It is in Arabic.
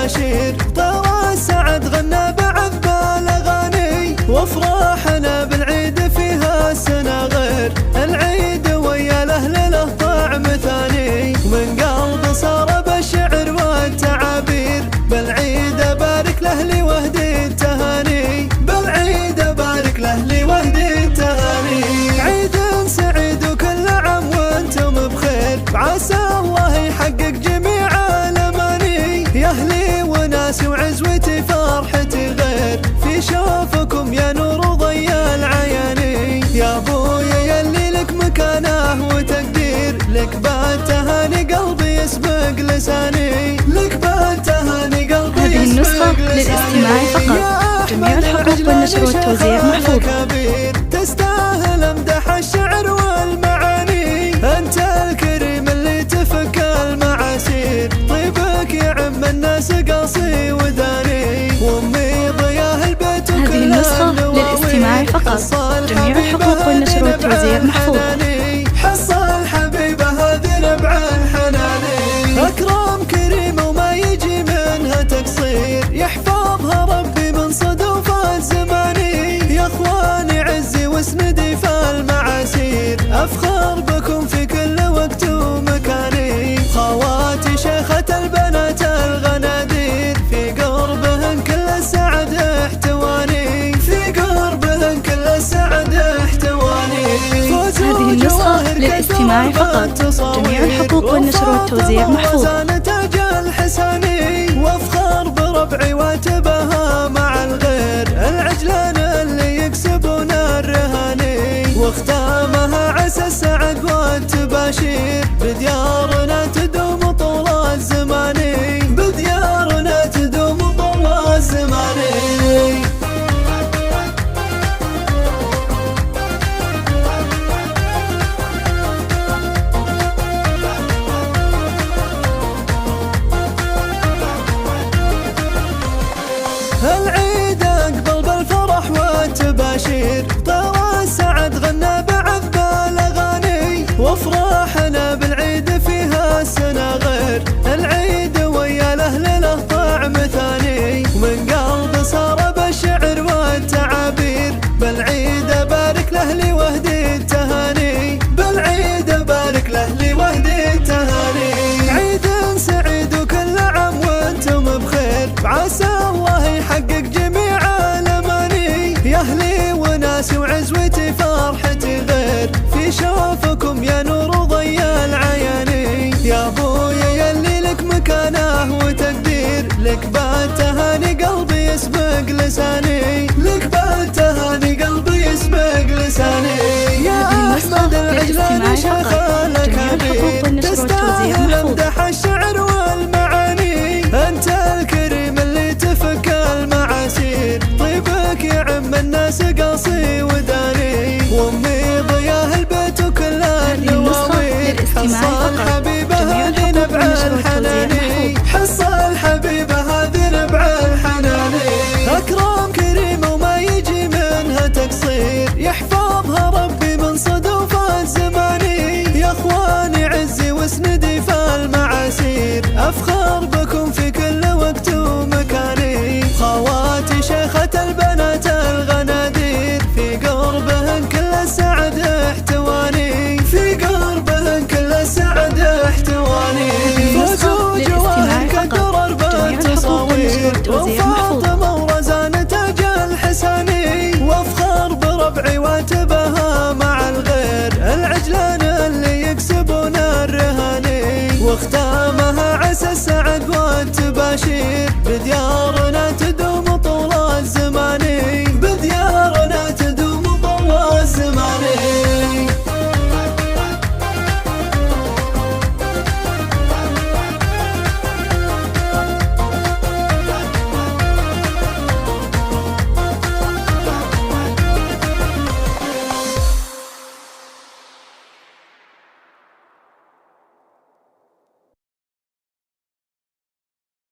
والتباشير. طار السعد غنى بعذب الأغاني، وافراحنا بالعيد فيها السنة غير. العيد ويا الأهل له طعم ثاني، من قلب صار بالشعر والتعابير. بالعيد بارك لأهلي واهدي التهاني، بالعيد بارك لأهلي واهدي التهاني. عيد سعيد وكل عام وانتم بخير، عسى الله يحقق جميع الأماني. يا أهلي وناسي وعزوتي فرحتي غير، في شوفكم يا نور ضيا العياني. يا ابويا يلي لك مكانه وتقدير، لك بالتهاني قلبي يسبق لساني، لك بالتهاني قلبي هذه النسخة للاستماع فقط، جميع الحقوق والنشر والتوزيع محفوظ. تستاهل امدح الشعر والمعاني، انت الكريم اللي تفك المعاسير. طيبك يعم الناس قاصي وداني، وامي ضياه البيت وكل هذه النسخة للاستماع فقط، جميع الحقوق والنشر والتوزيع محفوظ. حص الحبيبة هذه نبع الحناني، أكرم كريم وما يجي منها تقصير. يحفظها ربي من صدوف الزماني، يا اخواني عزي واسندي في المعاسير. أفخر بكم في كل وقت ومكاني، خواتي شيخة البنات الغنادير. في قربهن كل السعد احتواني، في قربهن كل السعد احتواني. هذه النسخة للاستماع فقط، جميع الحقوق والنشر والتوزيع محفوظ. تاج الحساني، وافخر بربعي واتباها مع الغير. العجلان اللي يكسبون الرهاني، واختامها عسى السعد والتباشير. بديارنا تدوم طول الزمان، بديارنا تدوم طول الزمان. العيد اقبل بالفرح والتباشير، طار السعد غنى بعذب الأغاني، وافراحنا بالعيد فيها السنة غير. العيد ويا الأهل له طعم ثاني، ومن قلب صار بالشعر والتعابير. بالعيد بارك لأهلي واهدي التهاني، بالعيد بارك لأهلي واهدي التهاني. عيد سعيد وكل عام وانتم بخير، عسى الله يحقق جميع الأماني. يا أهلي وناسي وعزوتي فرحتي غير، في شوفكم يا نور ضيا العياني. يا ابويا يلي لك مكانه وتقدير، لك بالتهاني قلبي يسبق لساني، لك بالتهاني قلبي يسبق لساني. يا أحمد العجلاني شيخ الأكابير، تستاهل امدح الشعر والمعاني. انت الكريم اللي تفك المعاسير، طيبك يعم الناس قاصي وداني، وامي ضياه البيت وكل النواوي. حص الحبيبة هذه نبع الحناني، حص الحبيبة هذه نبع الحناني. أكرم كريم وما يجي منها تقصير، يحفظها ربي من صدوف الزماني. يا اخواني عزي واسندي في المعاسير، أفخر بكم في كل وقت ومكاني. خواتي شيخة البنات الغنادير، في قربهن كل السعد احتواني، في قربهن كل السعد احتواني. فوزوا جواهر كالدرر بالتصاوير، وفاطمة ورزان تاج الحساني. وافخر بربعي واتباها مع الغير. العجلان اللي يكسبون الرهاني، واختامها عسى السعد والتباشير. بديارنا تدوم